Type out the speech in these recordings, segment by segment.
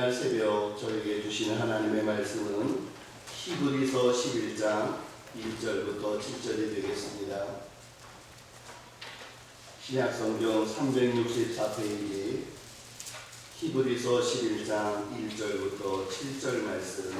이날 새벽 저에게 주시는 하나님의 말씀은 히브리서 11장 1절부터 7절이 되겠습니다. 신약성경 364페이지 히브리서 11장 1절부터 7절 말씀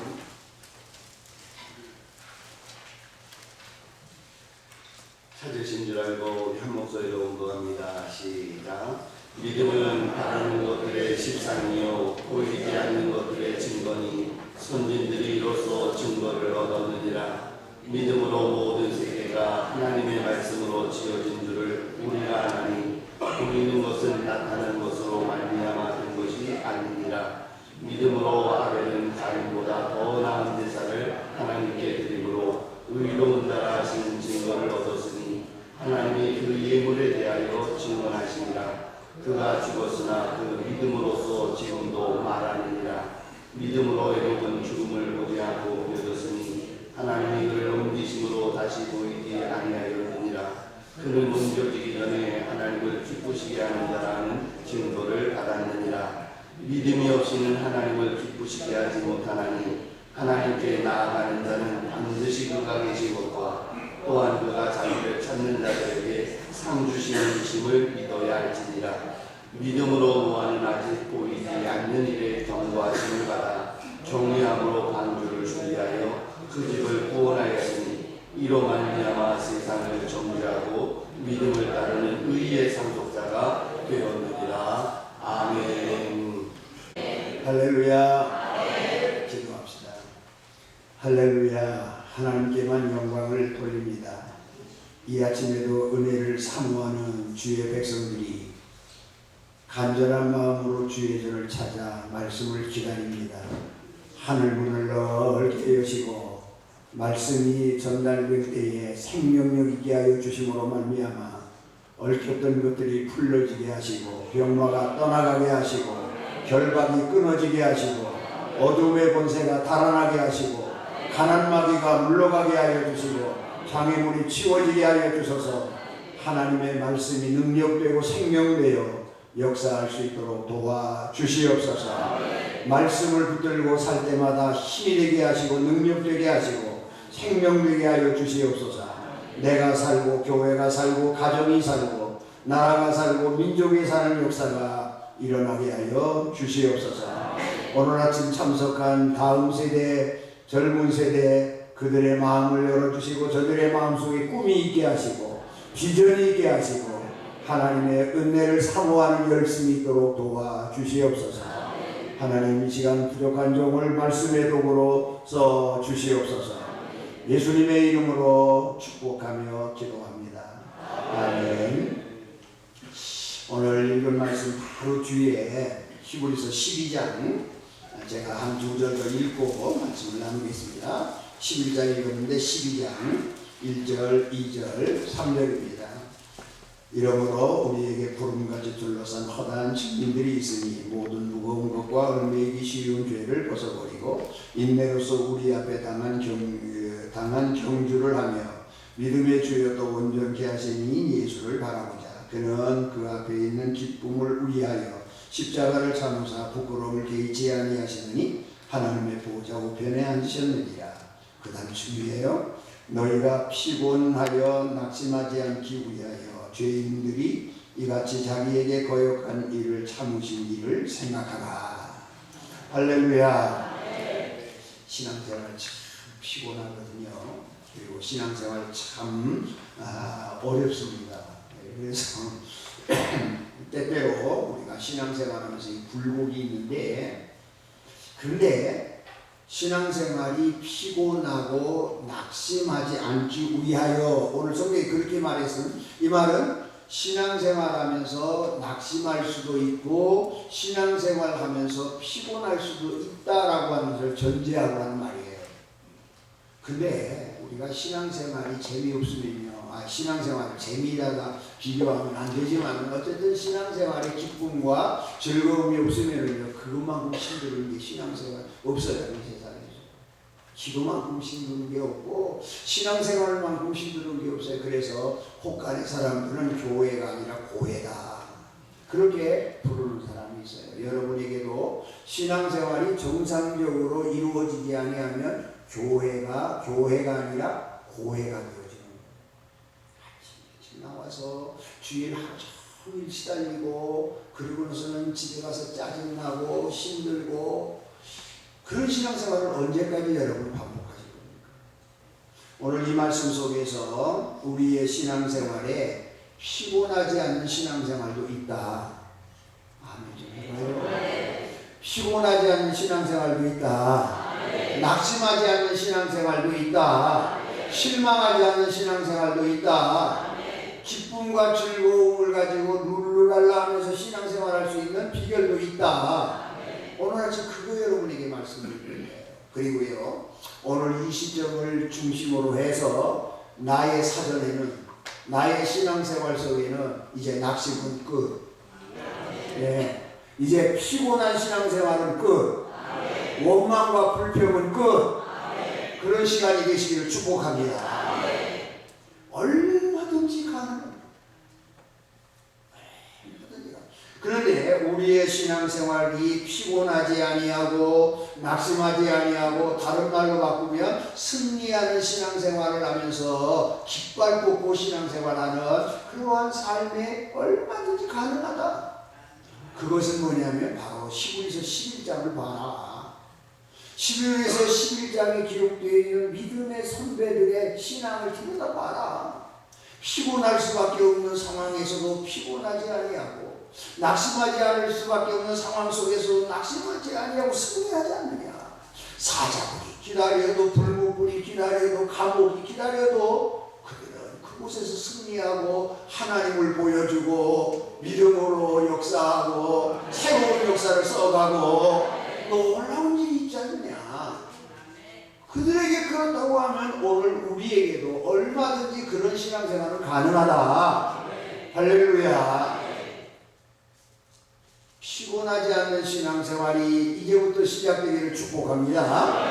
찾으신 줄 알고 우리 한 목소리로 온도합니다. 시작. 믿음은 바라는 것들의 실상이요 보이지 않는 것들의 증거니 선진들이 이로써 증거를 얻었느니라. 믿음으로 모든 세계가 하나님의 말씀으로 지어진 줄을 우리가 아나니 보이는 것은 나타나는 것으로 말미암아 된 것이 아니니라. 믿음으로 아벨은 가인보다 더 나은 제사를 하나님께 드림으로 의로운 자라 하시는 증거를 얻었으니 하나님이 그 예물에 대하여 증언하시니라. 그가 죽었으나 그 믿음으로써 지금도 말하느니라. 믿음으로 에녹은 죽음을 보지 않고 보여졌으니 하나님이 그를 옮기심으로 다시 보이지 아니하였느니라. 그는 옮겨지기 전에 하나님을 기쁘시게 하는 자라는 증거를 받았느니라. 믿음이 없이는 하나님을 기쁘시게 하지 못하나니 하나님께 나아가는 자는 반드시 그가 계시고과 또한 그가 자기를 찾는 자들에게 상 주시는 이심을 믿어야 할지니라. 믿음으로 노아는 아직 보이지 않는 일에 경고하심을 받아 경외함으로 방주를 준비하여 그 집을 구원하였으니 이로 말미암아 세상을 정죄하고 믿음을 따르는 의의 상속자가 되었느니라. 아멘. 할렐루야. 기도합시다. 할렐루야. 하나님께만 영광을 돌립니다. 이 아침에도 은혜를 사모하는 주의 백성들이 간절한 마음으로 주의 전을 찾아 말씀을 기다립니다. 하늘 문을 넓게 여시고 말씀이 전달될 때에 생명력 있게 하여 주심으로 말미암아 얽혔던 것들이 풀러지게 하시고 병마가 떠나가게 하시고 결박이 끊어지게 하시고 어둠의 권세가 달아나게 하시고 가난마귀가 물러가게 하여 주시고 장애물이 치워지게 하여 주셔서 하나님의 말씀이 능력되고 생명되어 역사할 수 있도록 도와주시옵소서. 말씀을 붙들고 살 때마다 힘이 되게 하시고 능력되게 하시고 생명되게 하여 주시옵소서. 내가 살고 교회가 살고 가정이 살고 나라가 살고 민족이 사는 역사가 일어나게 하여 주시옵소서. 오늘 아침 참석한 다음 세대 젊은 세대 그들의 마음을 열어주시고 저들의 마음속에 꿈이 있게 하시고 비전이 있게 하시고 하나님의 은혜를 사모하는 열심이 있도록 도와주시옵소서. 하나님 이 시간 부족한 종을 말씀의 도구로 써주시옵소서. 예수님의 이름으로 축복하며 기도합니다. 아멘. 오늘 읽은 말씀 바로 뒤에 히브리서 12장 제가 한 두 절 더 읽고 말씀을 나누겠습니다. 11장 읽었는데 12장 1절, 2절, 3절입니다. 이러므로 우리에게 부름같이 둘러싼 허다한 증인들이 있으니 모든 무거운 것과 얽매이기 쉬운 죄를 벗어버리고 인내로서 우리 앞에 당한 경주를 하며 믿음의 주여 또 온전케 하신 이 예수를 바라보자. 그는 그 앞에 있는 기쁨을 위하여 십자가를 참으사 부끄러움을 개의치 아니하시느니 하나님의 보좌 우편에 앉으셨느니라. 그 다음 중요해요. 너희가 피곤하여 낙심하지 않기 위하여 죄인들이 이같이 자기에게 거역한 일을 참으신 일을 생각하라. 할렐루야. 신앙생활 참 피곤하거든요. 그리고 신앙생활 참 어렵습니다. 그래서 때때로 우리가 신앙생활하면서 이 굴곡이 있는데, 그런데 신앙생활이 피곤하고 낙심하지 않기 위하여 오늘 성경이 그렇게 말했으면 이 말은 신앙생활하면서 낙심할 수도 있고 신앙생활하면서 피곤할 수도 있다라고 하는 것을 전제하고 하는 말이에요. 근데 우리가 신앙생활이 재미없으면요, 신앙생활을 재미라가 비교하면 안 되지만 어쨌든 신앙생활의 기쁨과 즐거움이 없으면요 그것만큼 힘든 게 신앙생활 없어요. 세상에서 기도만큼 힘든 게 없고 신앙생활만큼 힘든 게 없어요. 그래서 혹간의 사람들은 교회가 아니라 고회다 그렇게 부르는 사람이 있어요. 여러분에게도 신앙생활이 정상적으로 이루어지지 아니하면 교회가 아니라 고해가 되어지는 거예요. 아침 나와서 주일 하루 종일 시달리고 그러고 나서는 집에 가서 짜증나고 힘들고 그런 신앙생활을 언제까지 여러분 반복하실 겁니까? 오늘 이 말씀 속에서 우리의 신앙생활에 피곤하지 않는 신앙생활도 있다. 아멘 좀 해봐요. 피곤하지 않는 신앙생활도 있다. 낙심하지 않는 신앙생활도 있다. 실망하지 않는 신앙생활도 있다. 기쁨과 즐거움을 가지고 룰루랄라 하면서 신앙생활할 수 있는 비결도 있다. 오늘 아침 그거 여러분에게 말씀드릴 거예요. 그리고요, 오늘 이 시점을 중심으로 해서 나의 사전에는, 나의 신앙생활 속에는 이제 낙심은 끝. 네. 이제 피곤한 신앙생활은 끝. 원망과 불평은 끝. 그런 시간이 되시기를 축복합니다. 얼마든지 가능합니다. 그런데 우리의 신앙생활이 피곤하지 아니하고 낙심하지 아니하고 다른 말로 바꾸면 승리하는 신앙생활을 하면서 깃발 꽂고 신앙생활하는 그러한 삶에 얼마든지 가능하다. 그것은 뭐냐면 바로 히브리서 11장을 봐라. 히브리서 11장에 기록되어 있는 믿음의 선배들의 신앙을 들여다봐라. 피곤할 수밖에 없는 상황에서도 피곤하지 아니하고 낙심하지 않을 수밖에 없는 상황 속에서 낙심하지 아니하고 승리하지 않느냐. 사자굴이 기다려도 불못불이 기다려도 감옥이 기다려도 그들은 그곳에서 승리하고 하나님을 보여주고 믿음으로 역사하고 새로운 역사를 써가고 놀라운 일이 있지 않느냐. 그들에게 그렇다고 하면 오늘 우리에게도 얼마든지 그런 신앙생활은 가능하다. 할렐루야. 피곤하지 않는 신앙생활이 이제부터 시작되기를 축복합니다.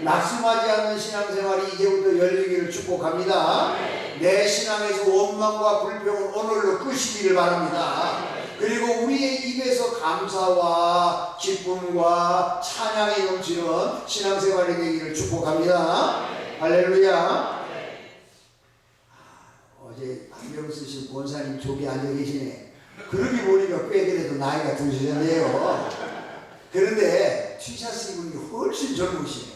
낙심하지 않는 신앙생활이 이제부터 열리기를 축복합니다. 내 신앙에서 원망과 불평은 오늘로 끄시기를 바랍니다. 그리고 우리의 입에서 감사와 기쁨과 찬양이 넘치는 신앙생활이 되기를 축복합니다. 할렐루야. 어제 안경 쓰신 권사님 저기 앉아 계시네. 그러기 보니까 꽤 그래도 나이가 드셨네요. 그런데 티셔츠 입은 게 훨씬 젊으시네.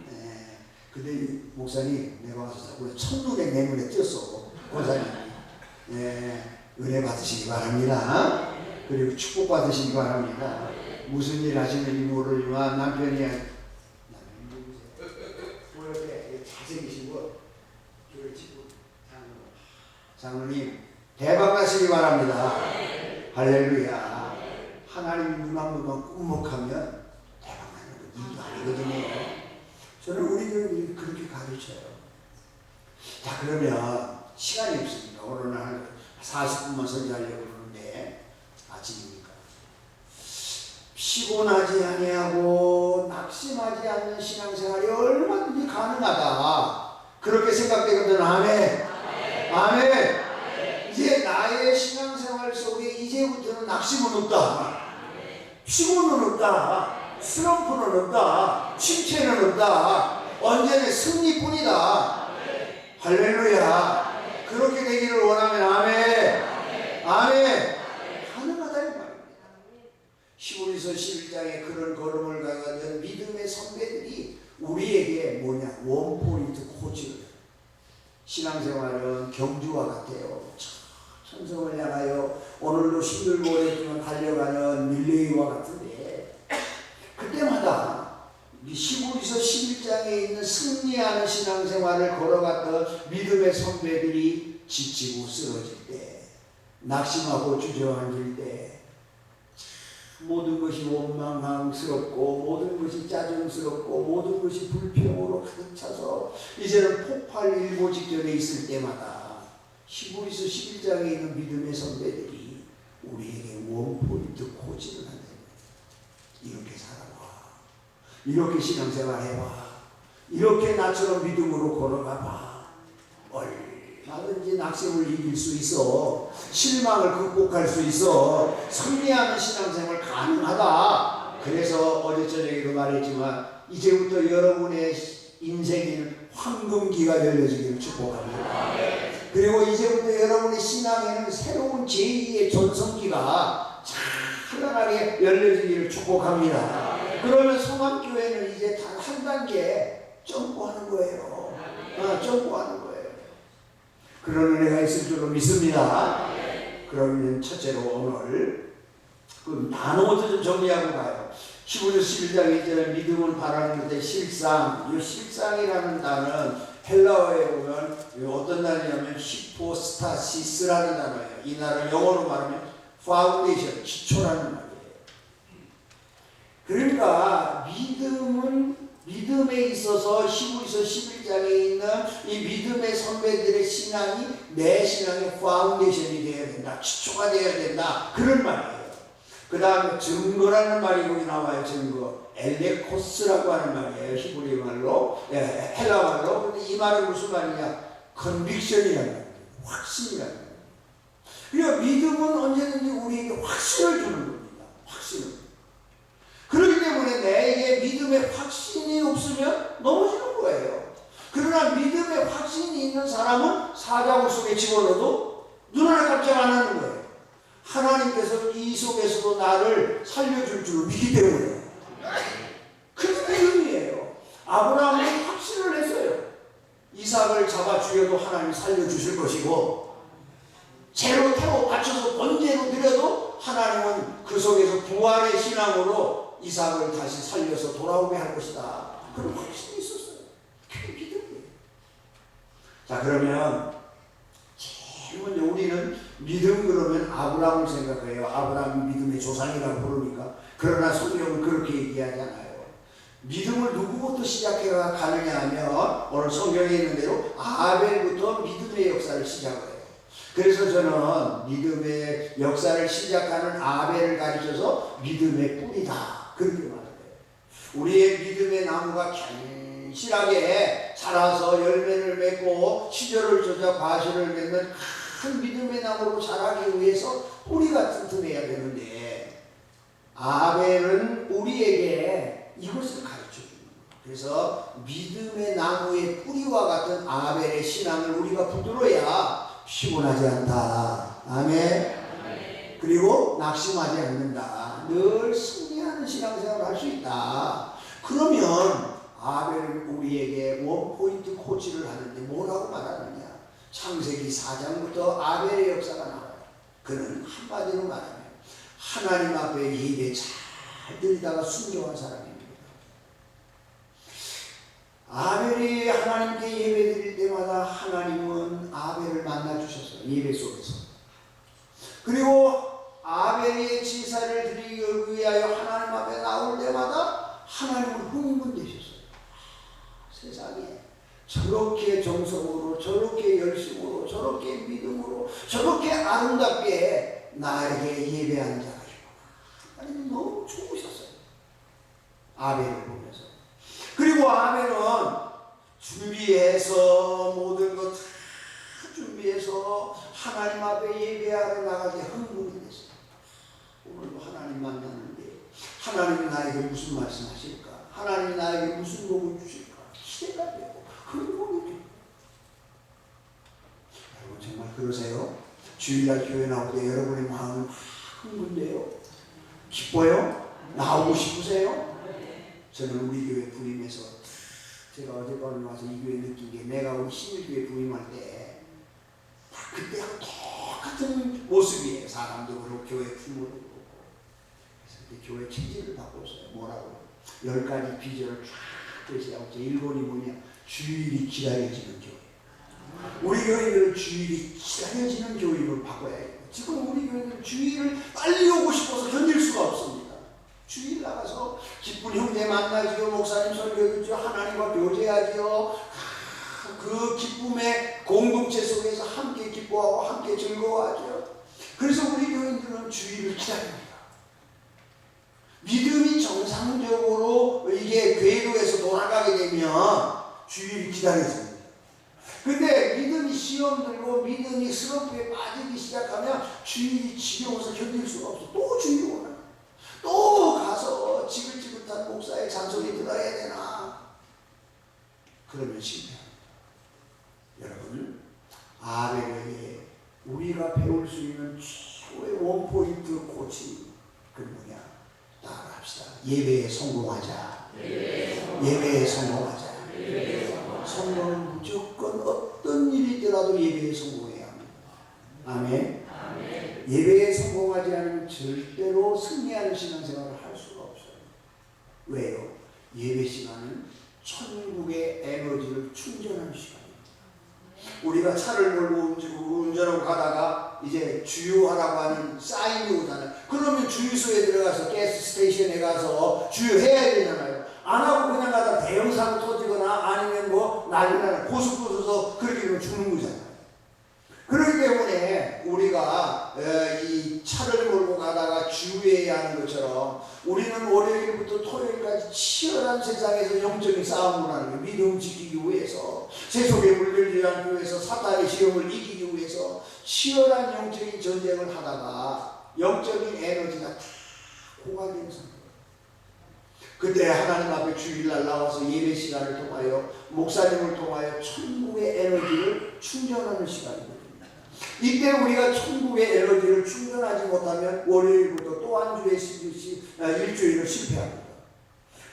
네. 근데 목사님 내가 와서 자꾸 첫눈에 내 눈에 띄었어. 권사님. 네. 은혜 받으시기 바랍니다. 그리고 축복 받으시기 바랍니다. 무슨 일 하시는지 모르지만 남편이 옆에 잘생기신 분 장로님 대박 나시기 바랍니다. 할렐루야. 하나님 눈 한 번만 꾹목하면 대박 나는 거 일도 아니거든요. 저는 우리 교회를 그렇게 가르쳐요. 자, 그러면 시간이 없습니다. 오늘 한 40분만 설교하려고 그러는데 아침이니까. 피곤하지 아니하고 낙심하지 않는 신앙생활이 얼마든지 가능하다. 그렇게 생각되거든. 아멘. 아멘. 이제 나의 신앙생활 속에 이제부터는 낙심은 없다. 피곤은 없다. 슬럼프는 없다. 침체는 없다. 언제나 승리뿐이다. 할렐루야. 그렇게 되기를 원하면 아멘. 아멘. 가능하다 이 말입니다. 히브리서 11장에 그런 걸음을 가가던 믿음의 선배들이 우리에게 뭐냐 원포인트 코치를. 신앙생활은 경주와 같아요. 천성을 향하여 오늘도 힘들고 어렵지만 달려가는 릴레이와 같은데 그때마다 히브리서 11장에 있는 승리하는 신앙생활을 걸어갔던 믿음의 선배들이 지치고 쓰러질 때, 낙심하고 주저앉을 때, 모든 것이 원망스럽고 모든 것이 짜증스럽고 모든 것이 불평으로 가득 차서 이제는 폭발일보 직전에 있을 때마다 히브리서 11장에 있는 믿음의 선배들이 우리에게 원포인트 코치를 한다. 이렇게 살아봐. 이렇게 신앙생활 해봐. 이렇게 나처럼 믿음으로 걸어가봐. 얼마든지 낙심을 이길 수 있어. 실망을 극복할 수 있어. 승리하는 신앙생활 가능하다. 그래서 어제 저녁에도 말했지만 이제부터 여러분의 인생에는 황금기가 열려지기를 축복합니다. 그리고 이제부터 여러분의 신앙에는 새로운 제2의 전성기가 찬란하게 열려지기를 축복합니다. 그러면 성암교회는 이제 단 한 단계 점프하는 거예요. 점프하는 거예요. 그런 은혜가 있을 줄로 믿습니다. 그러면 첫째로 오늘 그 단어부터 좀 정리하고 가요. 히브리서 11장 1절에 믿음은 바라는 것의 실상. 이 실상이라는 단어는 헬라어에 보면 어떤 단어냐면 히포스타시스라는 단어예요. 이 단어를 영어로 말하면 파운데이션, 기초라는 말이에요. 그러니까 믿음에 있어서 히브리서 11장에 있는 이 믿음의 선배들의 신앙이 내 신앙의 파운데이션이 되어야 된다. 기초가 되어야 된다. 그런 말이에요. 그 다음에 증거라는 말이 여기 나와요. 증거. 엘레코스라고 하는 말이에요. 히브리 말로, 헬라 말로. 근데 이 말은 무슨 말이냐? 컨빅션이라는 말이에요. 확신이라는 말이에요. 그러니까 믿음은 언제든지 우리에게 확신을 주는 겁니다. 확신을. 그렇기 때문에 내게 믿음의 확신이 없으면 넘어지는 거예요. 그러나 믿음의 확신이 있는 사람은 사자굴 속에 집어넣어도 눈 하나 깜짝 안 하는 거예요. 하나님께서 이 속에서도 나를 살려줄 줄 믿기 때문에. 그게 믿음이에요. 아브라함은 확신을 했어요. 이삭을 잡아 죽여도 하나님 살려주실 것이고, 재로 태워 바쳐서 번제로 드려도 하나님은 그 속에서 부활의 신앙으로 이삭을 다시 살려서 돌아오게 할 것이다. 그런 확신이 있었어요. 그게 믿음이에요. 자, 그러면 제일 먼저 우리는 믿음 그러면 아브라함을 생각해요. 아브라함이 믿음의 조상이라고 부르니까. 그러나 성경은 그렇게 얘기하지 않아요. 믿음을 누구부터 시작해가 가느냐 하면 오늘 성경에 있는 대로 아벨부터 믿음의 역사를 시작해요. 그래서 저는 믿음의 역사를 시작하는 아벨을 가르쳐서 믿음의 뿌리다. 그렇게 말해요. 우리의 믿음의 나무가 견실하게 자라서 열매를 맺고 시절을 쫓아 과실을 맺는 큰 믿음의 나무로 자라기 위해서 뿌리가 튼튼해야 되는데 아벨은 우리에게 이것을 가르쳐줍니다. 그래서 믿음의 나무의 뿌리와 같은 아벨의 신앙을 우리가 붙들어야 피곤하지 않다. 아멘. 그리고 낙심하지 않는다. 늘 승리하는 신앙생활을 할 수 있다. 그러면 아벨은 우리에게 원포인트 코치를 하는데 뭐라고 말하느냐. 창세기 4장부터 아벨의 역사가 나와요. 그는 한마디로 말하면 하나님 앞에 예배 잘 드리다가 순교한 사람입니다. 아벨이 하나님께 예배 드릴 때마다 하나님은 아벨을 만나주셨어요. 예배 속에서. 그리고 아벨의 제사를 드리기 위하여 하나님 앞에 나올 때마다 하나님은 흥분되셨어요. 세상에 저렇게 정성으로, 저렇게 열심으로, 저렇게 믿음으로, 저렇게 아름답게 나에게 예배하는 자가 있구나. 하나님이 너무 좋으셨어요. 아벨을 보면서. 그리고 아벨은 준비해서 모든 것 다 준비해서 하나님 앞에 예배하러 나가게 흥분이 됐어요. 오늘도 하나님 만났는데 하나님이 나에게 무슨 말씀하실까? 하나님이 나에게 무슨 복을 주실까? 기대가 되고 흥분이 되고. 여러분 정말 그러세요? 주일날 교회 나올 때 여러분의 마음은 흥분돼요? 기뻐요? 나오고 싶으세요? 저는 우리 교회 부임해서 제가 어젯밤에 와서 이 교회 느낀 게 내가 우리 신일교회 부임할 때 그때하고 똑같은 모습이에요. 사람도 그렇고 교회 풍물도 그렇고. 그래서 그때 교회 체질을 바꿨어요. 뭐라고? 10가지 비전을 쫙 제시하고 제 1번이 뭐냐? 주일이 기다려지는 교회. 우리 교회는 주일이 기다려지는 교회로 바꿔야 해요. 지금 우리 교회는 주일을 빨리 오고 싶어서 견딜 수가 없습니다. 주일 나가서 기쁜 형제 만나지요, 목사님 설교 듣죠, 하나님과 교제하지요. 그 기쁨의 공동체 속에서 함께 기뻐하고 함께 즐거워하죠. 그래서 우리 교인들은 주일을 기다립니다. 믿음이 정상적으로 이게 궤도에서 돌아가게 되면 주일이 기다려집니다. 근데 믿음이 시험 들고 믿음이 스럽게 빠지기 시작하면 주일이 지겨워서 견딜 수가 없어. 또 주일이 오나. 또 가서 지긋지긋한 목사의 잔소리 들어야 되나? 그러면 실패합니다. 여러분, 아벨에게 우리가 배울 수 있는 최고의 원포인트 코치, 그 뭐냐? 따라합시다. 예배에 성공하자. 예배에 성공하자. 성공은 무조건 어떤 일이 있더라도 예배에 성공해야 합니다. 아멘. 예배에 성공하지 않으면 절대로 승리하는 신앙생활을 할 수가 없어요. 왜요? 예배 시간은 천국의 에너지를 충전하는 시간입니다. 우리가 차를 몰고 운전하고 가다가 이제 주유하라고 하는 사인이 오잖아요. 그러면 주유소에 들어가서 가스 스테이션에 가서 주유해야 되잖아요. 안 하고 그냥 가다 대형 사고 터지거나 아니면 뭐 난리 나는 고속도로에서 그렇게 되면 죽는 거잖아요. 그렇기 때문에 우리가 이 차를 몰고 가다가 주유해야 하는 것처럼 우리는 월요일부터 토요일까지 치열한 세상에서 영적인 싸움을 하는 거예요. 믿음 지키기 위해서, 세속에 물들지 않기 위해서, 사탄의 시험을 이기기 위해서 치열한 영적인 전쟁을 하다가 영적인 에너지가 다 고갈되는 상태예요. 그때 하나님 앞에 주일날 나와서 예배 시간을 통하여 목사님을 통하여 천국의 에너지를 충전하는 시간입니다. 이때 우리가 천국의 에너지를 충전하지 못하면 월요일부터 또 한 주의 일주일을 실패합니다.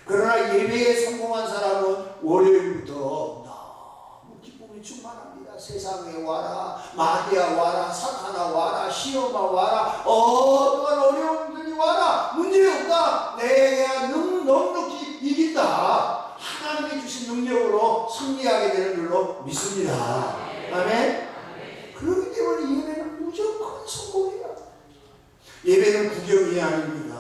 그러나 예배에 성공한 사람은 월요일부터 너무 기쁨이 충만합니다. 세상에 와라, 마귀야 와라, 사탄아 와라, 시험아 와라, 어떠한 어려움들이 와라, 문제없다, 내가 넉넉히 이긴다. 하나님이 주신 능력으로 승리하게 되는 줄로 믿습니다. 아멘. 그렇기 때문에 예배는 무조건 성공해야. 예배는 구경이 아닙니다.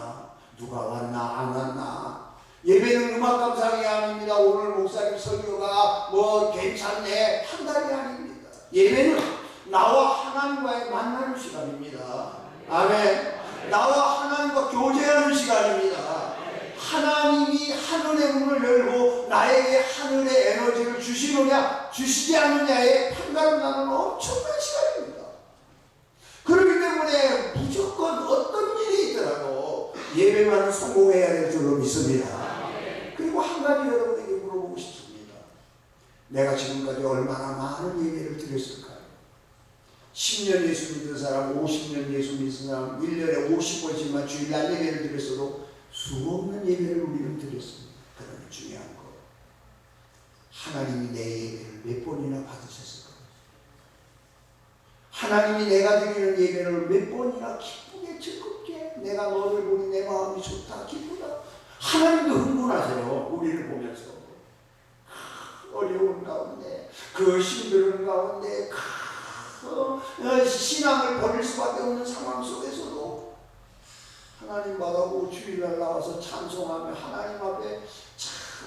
누가 왔나 안 왔나. 예배는 음악 감상이 아닙니다. 오늘 목사님 설교가 뭐 괜찮네 한 달이 아닙니다. 예배는 나와 하나님과의 만나는 시간입니다. 아멘. 나와 하나님과 교제하는 시간입니다. 하나님이 하늘의 문을 열고 나에게 하늘의 에너지를 주시느냐 주시지 않느냐에 판가름 나는 엄청난 시간입니다. 그렇기 때문에 무조건 어떤 일이 있더라도 예배만은 성공해야 될 줄로 믿습니다. 그리고 한 가지 여러분에게 물어보고 싶습니다. 내가 지금까지 얼마나 많은 예배를 드렸을까요? 10년 예수 믿는 사람, 50년 예수 믿는 사람, 1년에 50번씩만 주일날 예배를 드렸어도 수없는 예배를 우리는 드렸습니다. 그러나 중요한 거, 하나님이 내 예배를 몇 번이나 받으셨을까? 하나님이 내가 드리는 예배를 몇 번이나 기쁘게 즐겁게, 내가 너를 보니 내 마음이 좋다, 기쁘다. 하나님도 흥분하세요. 우리를 보면서 어려운 가운데, 그 힘든 가운데, 신앙을 버릴 수밖에 없는 상황 속에서도 하나님 바라보고 주일날 나와서 찬송하며 하나님 앞에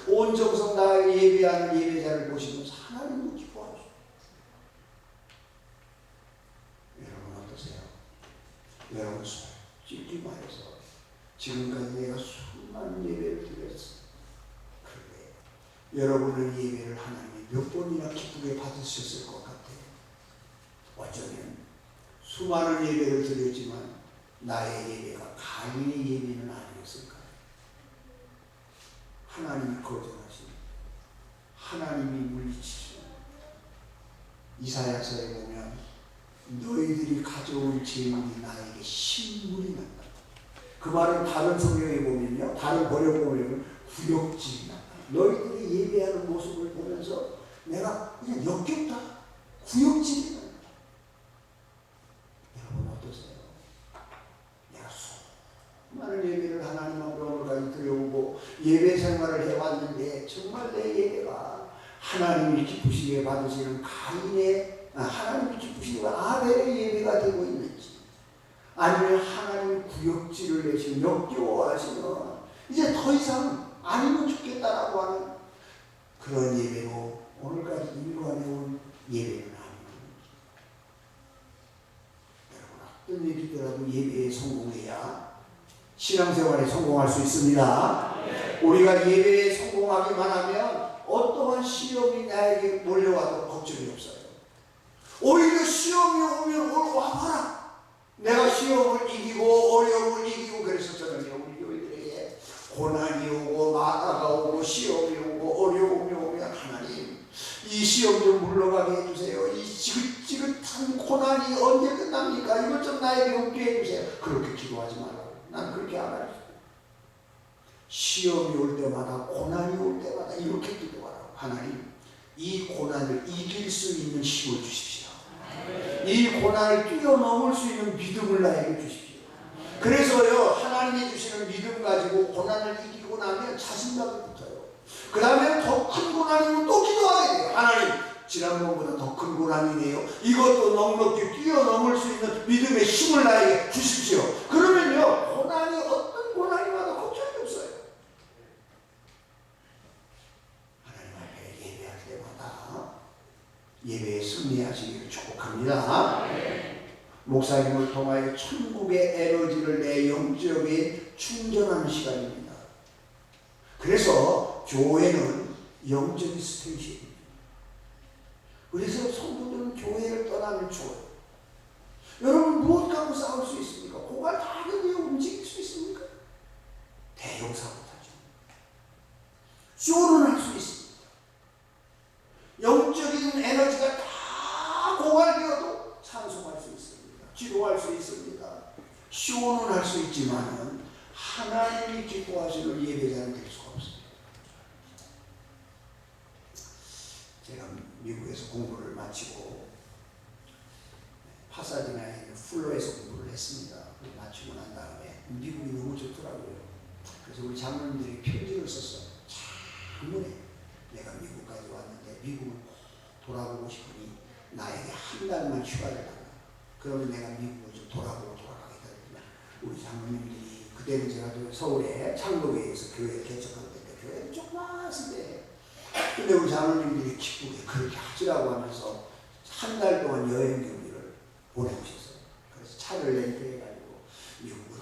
온 정성 다해 예배하는 예배자를 보시면서 하나님도 기뻐하시죠. 여러분 어떠세요? 여러분 솔직히 말해서 지금까지 내가 수많은 예배를 드렸어. 그런데 여러분의 예배를 하나님이 몇 번이나 기쁘게 받으셨을 것 같아요. 어쩌면 수많은 예배를 드렸지만 나의 예배가 가인의 예배는 아니었을까요? 하나님이 거절하신, 하나님이 물리치신. 이사야서에 보면 너희들이 가져온 재물이 나에게 신물이 난다. 그 말은 다른 성경에 보면요, 다른 번역 보면 구역질이 난다. 너희들이 예배하는 모습을 보면서 내가 그냥 역겹다, 구역질이 난다. 여러분 어떠세요? 많은 예배를 하나님 앞에 오늘까지 드려오고 예배 생활을 해왔는데 정말 내 예배가 하나님이 기쁘시게 받으시는 가인의, 하나님이 기쁘시게 아벨의 예배가 되고 있는지, 아니면 하나님이 구역질을 내시는, 역겨워하시는, 이제 더 이상 아니면 죽겠다라고 하는 그런 예배로 오늘까지 인도해온 예배는 아닙니다. 여러분 어떤 일이더라도 예배에 성공해야 신앙생활에 성공할 수 있습니다. 우리가 예배에 성공하기만 하면 어떠한 시험이 나에게 몰려와도 걱정이 없어요. 오히려 시험이 오면 와봐라. 내가 시험을 이기고 어려움을 이기고 그랬었잖아요. 우리 교회들에게 고난이 오고 마다가 오고 시험이 오고 어려움이 오면 하나님 이 시험 좀 물러가게 해주세요. 이 지긋지긋한 고난이 언제 끝납니까? 이것 좀 나에게 없게 해주세요. 그렇게 기도하지 말라고. 난 그렇게 안 할게요. 시험이 올 때마다 고난이 올 때마다 이렇게 기도하라고. 하나님 이 고난을 이길 수 있는 힘을 주십시오. 이 고난을 뛰어넘을 수 있는 믿음을 나에게 주십시오. 그래서요 하나님이 주시는 믿음 가지고 고난을 이기고 나면 자신감이 붙어요. 그 다음에 더 큰 고난이면 또 기도하게 돼요. 하나님 지난번보다 더 큰 고난이네요. 이것도 넉넉히 뛰어넘을 수 있는 믿음의 힘을 나에게 주십시오. 그러면요 고난이 어떤 고난이 와도 걱정이 없어요. 하나님 앞에 예배할 때마다 예배에 승리하시기를 축복합니다. 목사님을 통하여 천국의 에너지를 내 영적에 충전하는 시간입니다. 그래서 교회는 영적인 스테이션입니다. 그래서 성도들은 교회를 떠나면 좋아요. 여러분 무엇 갖고 싸울 수 있습니까? 고갈 다 하는데 움직일 수 있습니까? 대형 사고 타죠. 쇼는 할 수 있습니다. 영적인 에너지가 다 고갈되어도 찬송할 수 있습니다. 기도할 수 있습니다. 쇼는 할 수 있지만 하나님이 기뻐하시는 예배자는 될 수가 없습니다. 제가 미국에서 공부를 마치고 파사디나에 있는 플로에서 공부를 했습니다. 마치고 난 다음에 미국이 너무 좋더라고요. 그래서 우리 장로님들이 편지를 썼어요. 장문에 내가 미국까지 왔는데 미국을 돌아보고 싶으니 나에게 한 달만 휴가를 달라. 그러면 내가 미국을 좀 돌아가겠다 했지만 우리 장로님들이 그때는 제가 서울에 창동에서 교회를 개척하고 있는데 교회는 조그맣은데 근데 우리 장로님들이 기쁘게 그렇게 하시라고 하면서 한 달 동안 여행 경비를 보내주셨어요. 그래서 차를 렌트해가지고 미국을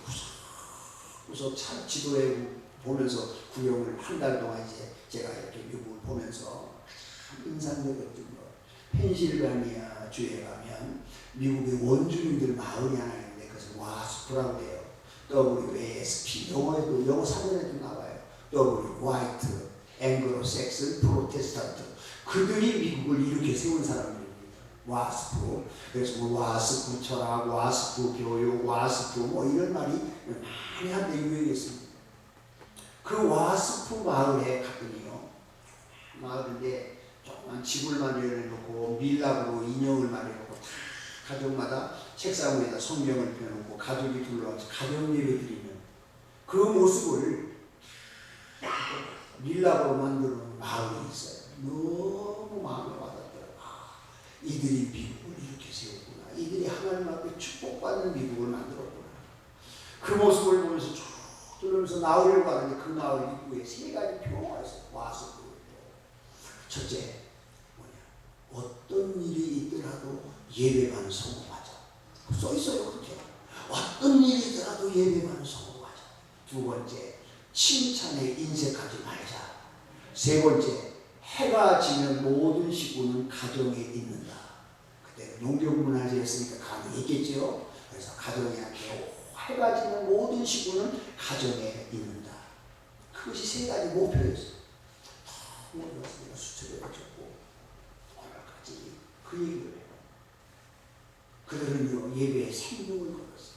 구석구석 차 지도에 보면서 구경을 한 달 동안 이제 제가 이렇게 미국을 보면서 참 인상적이었던 거. 펜실바니아 주에 가면 미국의 원주민들 마을이 하나 있는데 그것은 와스프라고 해요. WASP 영어에도 영어 사전에도 나와요. W 화이트 앵글로 섹슨 프로테스탄트 그들이 미국을 이렇게 세운 사람들입니다. 와스프 그래서 뭐 와스프 철학, 와스프 교육, 와스프 뭐 이런 말이 많이 한때 유행했습니다. 그 와스프 마을에 갔더니요 마을인데 조그만 집을 마련해놓고 밀랍으로 인형을 마련해놓고 다 가족마다 책상 위에다 성경을 펴놓고 가족이 둘러앉아 가족 예배 드리는 그 모습을 밀랍으로 만드는 마을이 있어요. 너무 마음에 와닿더라고요. 이들이 미국을 이렇게 세웠구나. 이들이 하나님 앞에 축복받는 미국을 만들었구나. 그 모습을 보면서 쭉 들으면서 나오려고 하는데 그 마을 입구에 세 가지 표가 있어요. 와서 첫째 뭐냐 어떤 일이 있더라도 예배만 성공하자. 써있어요 그렇게. 어떤 일이 있더라도 예배만 성공하자. 두 번째 칭찬에 인색하지 말자. 세 번째 해가 지면 모든 식구는 가정에 있는다. 그때 농경문화재였으니까 가능했겠죠. 그래서 가정에 해가 지면 모든 식구는 가정에 있는다. 그것이 세 가지 목표였어요. 모든 것을 내가 수첩에 적고 오늘까지 그 얘기를 해요. 그들은요 예배에 생명을 걸었어요.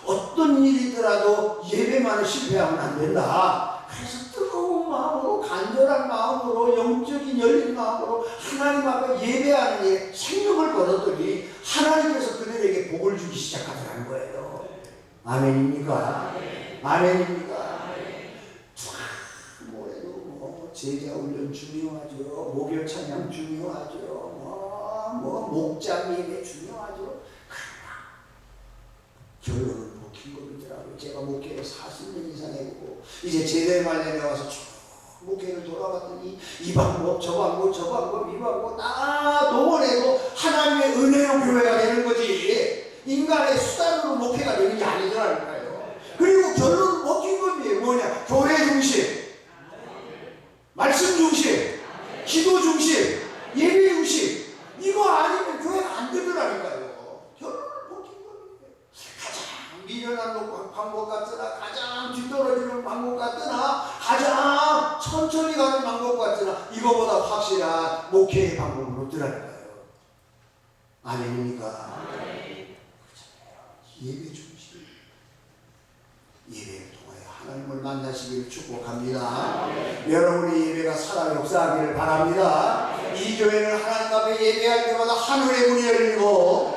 어떤 일이더라도 예배만을 실패하면 안 된다. 그래서 뜨거운 마음으로 간절한 마음으로 영적인 열린 마음으로 하나님 앞에 예배하는 일에 생명을 걸었더니 하나님께서 그들에게 복을 주기 시작하더라는 거예요. 아멘입니까? 아멘입니까? 뭐래도 뭐 제자 훈련 중요하죠. 목요 찬양 중요하죠. 뭐 목장 예배 중요하죠. 결론은 목힌 겁이더라고요. 제가 목회를 40년 이상 해보고 이제 제대 말년에 와서 쭉 목회를 돌아봤더니 이 방법 저 방법 저 방법 이 방법 다 동원해도 하나님의 은혜로 교회가 되는 거지 인간의 수단으로 목회가 되는 게 아니더라니까요. 그리고 결론은 먹힌 겁이에요. 뭐냐 교회 중심 말씀 중심 기도 중심 예배 중심 이거 아니면 교회가 안 되더라니까요. 결론은 먹힌 겁니다. 가장 미련한 방법 같으나 가장 뒤떨어지는 방법 가장 천천히 가는 방법 같으나 이거보다 확실한 목회의 방법으로 들어갈까요? 아멘입니까? 예배 중심, 예배를 통하여 하나님을 만나시기를 축복합니다. 여러분의 예배가 살아 역사하기를 바랍니다. 이 교회는 하나님 앞에 예배할 때마다 하늘의 문이 열리고,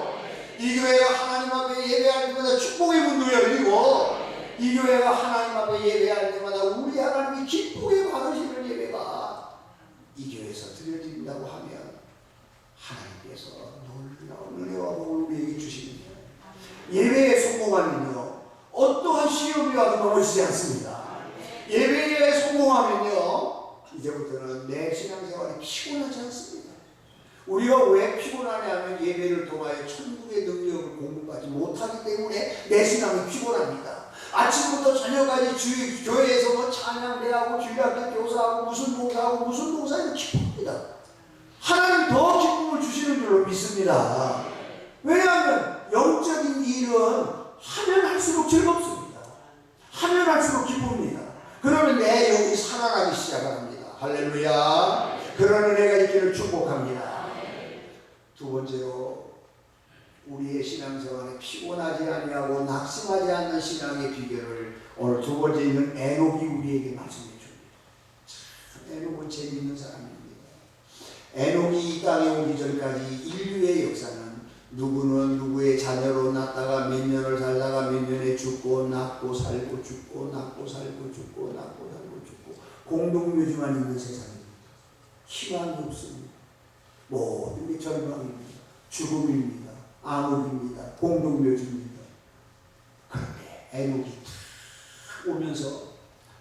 이 교회가 하나님 앞에 예배할 때마다 축복의 문도 열리고, 이 교회가 하나님 앞에 예배할 때마다 우리 하나님이 기쁘게 받으시는 예배가 이 교회에서 드려진다고 하면 하나님께서 놀라운 은혜와 복을 우리에게 주시는데, 예배에 성공하면요 어떠한 시험이 와도 넘어지지 않습니다. 예배에 성공하면요 이제부터는 내 신앙생활이 피곤하지 않습니다. 우리가 왜 피곤하냐 하면 예배를 통하여 천국의 능력을 공급받지 못하기 때문에 내 신앙이 피곤합니다. 아침부터 저녁까지 교회에서 뭐 찬양대하고 주일학교 교사하고 무슨 봉사하고 무슨 봉사하고 기쁩니다. 하나님 더 기쁨을 주시는 줄로 믿습니다. 왜냐하면 영적인 일은 하면 할수록 즐겁습니다. 하면 할수록 기쁩니다. 그러면 내 영이 살아나기 시작합니다. 할렐루야. 그런 은혜가 있기를 축복합니다. 두 번째로 우리의 신앙생활에 피곤하지 아니하고 낙심하지 않는 신앙의 비결을 오늘 두 번째 있는 에녹이 우리에게 말씀해 줍니다. 참 에녹은 재미있는 사람입니다. 에녹이 이 땅에 오기 전까지 인류의 역사는 누구는 누구의 자녀로 낳다가 몇 년을 살다가 몇 년에 죽고 낳고 살고 죽고 낳고 살고 죽고 낳고 살고 죽고 공동묘지만 있는 세상입니다. 희망이 없습니다. 모든 게 절망입니다. 죽음입니다. 암흑입니다. 공동묘지입니다. 그런데 에녹이 오면서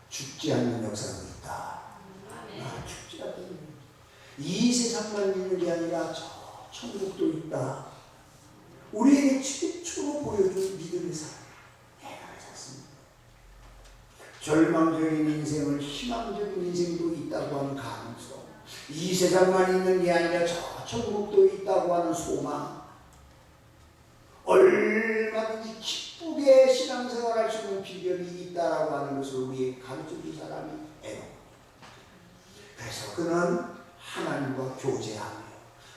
죽지 않는 역사가 있다. 죽지 않는 이 세상만 있는 게 아니라 저 천국도 있다. 우리에게 최초로 보여준 믿음의 사람 에녹을 샀습니다. 절망적인 인생을 희망적인 인생도 있다고 하는 가능성, 이 세상만 있는 게 아니라 저 천국도 있다고 하는 소망, 얼마든지 기쁘게 신앙생활할 수 있는 비결이 있다라고 하는 것을 우리에게 가르쳐준 사람이 에녹. 그래서 그는 하나님과 교제하며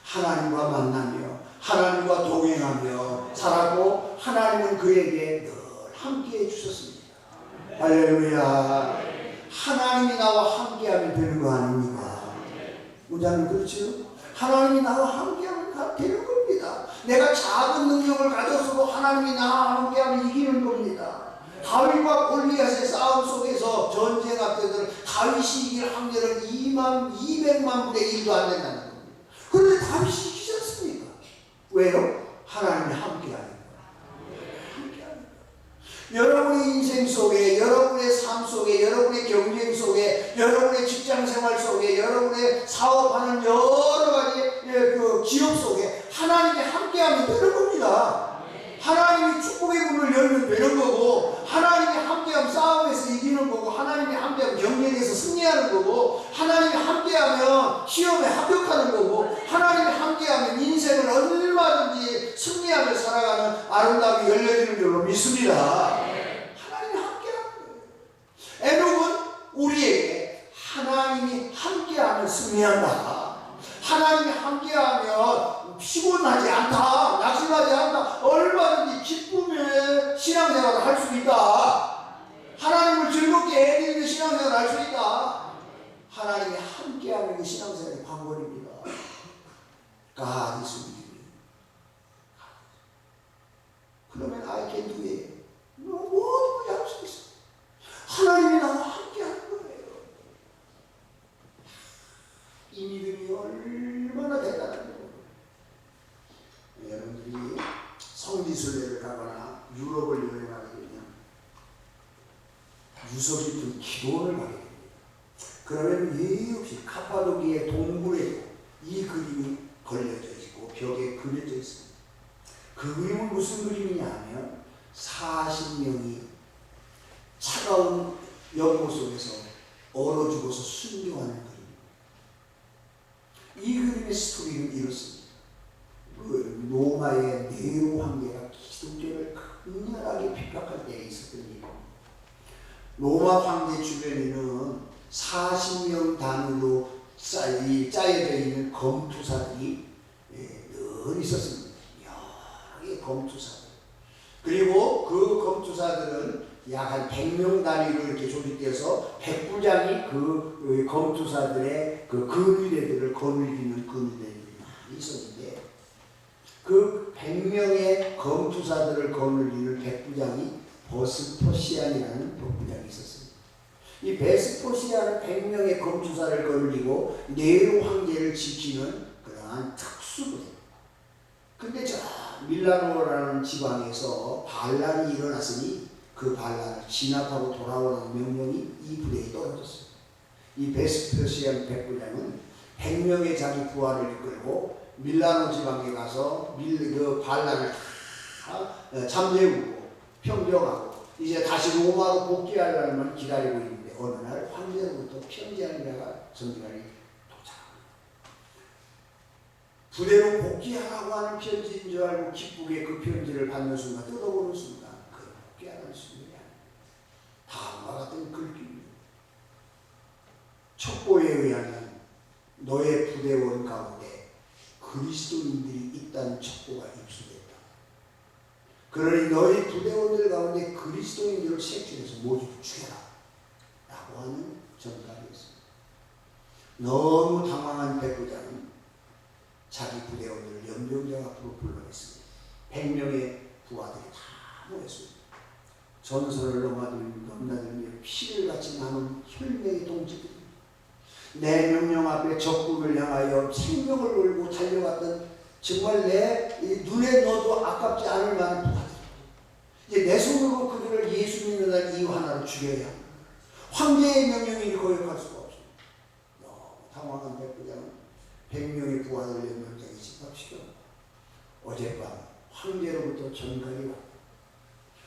하나님과 만나며 하나님과 동행하며 살았고 하나님은 그에게 늘 함께해 주셨습니다. 할렐루야. 하나님이 나와 함께하면 되는 거 아닙니까? 문장님 그렇죠? 하나님이 나와 함께하면 되는 겁니다. 내가 작은 능력을 가졌어도 하나님이 나와 함께하면 이기는 겁니다. 다윗과 골리앗의 싸움 속에서 전쟁 앞에서는 다윗이 이길 확률은 200만 분의 1도 안 된다는 겁니다. 그런데 다윗이 이기지 않습니까? 왜요? 하나님이 함께하는 거예요. 여러분의 인생 속에, 여러분의 삶 속에, 여러분의 경쟁 속에, 여러분의 직장 생활 속에, 여러분의 사업하는 여러 가지 그 기업 속에 하나님이 함께하면 되는 겁니다. 하나님이 축복의 문을 열면 되는 거고, 하나님이 함께하면 싸움에서 이기는 거고, 하나님이 함께하면 경쟁에서 승리하는 거고, 하나님이 함께하면 시험에 합격하는 거고, 하나님이 함께하면 인생을 얼마든지 승리하며 살아가는 아름다움이 열려지는 줄로 믿습니다. 하나님이 함께하는 거예요. 에녹은 우리에게 하나님이 함께하면 승리한다, 하나님이 함께하면 피곤하지 않다, 낙심하지 않다, 얼마든지 기쁨의 신앙생활을 할 수 있다, 하나님을 즐겁게 해드리는 신앙생활을 할 수 있다. 하나님이 함께하는 게 신앙생활의 관건입니다. God is with you. 그러면 I can do it. 모든 걸 할 수 있어. 하나님이 나와 함께하는 거예요. 이 믿음이 얼마나 대단한 거예요. 여러분들이 성지순례를 가거나 유럽을 여행하게 되면 유서 깊은 기도원을 가게 됩니다. 그러면 예의 없이 카파도키의 동굴에도 이 그림이 걸려져 있고 벽에 그려져 있습니다. 그 그림은 무슨 그림이냐 하면 40명이 차가운 연못 속에서 얼어 죽어서 순교하는 그림입니다. 이 그림의 스토리는 이렇습니다. 그 로마의 네로 황제가 기독교를 강렬하게 핍박할 때에 있었던 일입니다. 로마 황제 주변에는 40명 단위로 짜여져 있는 검투사들이 늘 있었습니다. 여러 개의 검투사들. 그리고 그 검투사들은 약 한 100명 단위로 이렇게 조직되어서 백부장이 그 검투사들의 그 근위대들을 거느리는 근위대들이 많이 있었는데, 그 100명의 검투사들을 거느리는 백부장이 버스포시안이라는 백부장이 있었습니다. 이 베스포시아는 100명의 검투사를 거느리고 네로 황제를 지키는 그러한 특수부대. 근데 저 밀라노라는 지방에서 반란이 일어났으니 그 반란을 진압하고 돌아오라는 명령이 이 부대에 떨어졌어요. 이 베스포시안 백부장은 100명의 자기 부하를 이끌고 밀라노 지방에 가서 그 반란을 다 잠재우고 평정하고 이제 다시 로마로 복귀하려는 걸 기다리고 있는데, 어느 날 황제로부터 편지한 자가 전달이 도착합니다. 부대로 복귀하라고 하는 편지인 줄 알고 기쁘게 그 편지를 받는 순간, 뜯어보는 순간 그 복귀하는 순간이 아닙니다. 다음과 같은 글귀입니다. 첩보에 의하면 너의 부대원 가운데 그리스도인들이 있다는 첩보가 입수됐다. 그러니 너희 부대원들 가운데 그리스도인들을 색출해서 모두 죽여라 라고 하는 전달이었습니다. 너무 당황한 백부장은 자기 부대원들을 연병장 앞으로 불러냈습니다. 100명의 부하들이 다 모였습니다. 전선을 넘나들며 피를 같이 남은 혈맹의 동지들입니다. 내 명령 앞에 적군을 향하여 생명을 걸고 달려왔던, 정말 내 눈에 넣어도 아깝지 않을 만한 부하들, 이제 내 손으로 그들을 예수 믿는 날 이유 하나로 죽여야 합니다. 황제의 명령이니 거역할 수가 없습니다. 너무 당황한 백부장은 100명의 부하들 연병장에 집합시켜 어젯밤 황제로부터 전갈이 왔다.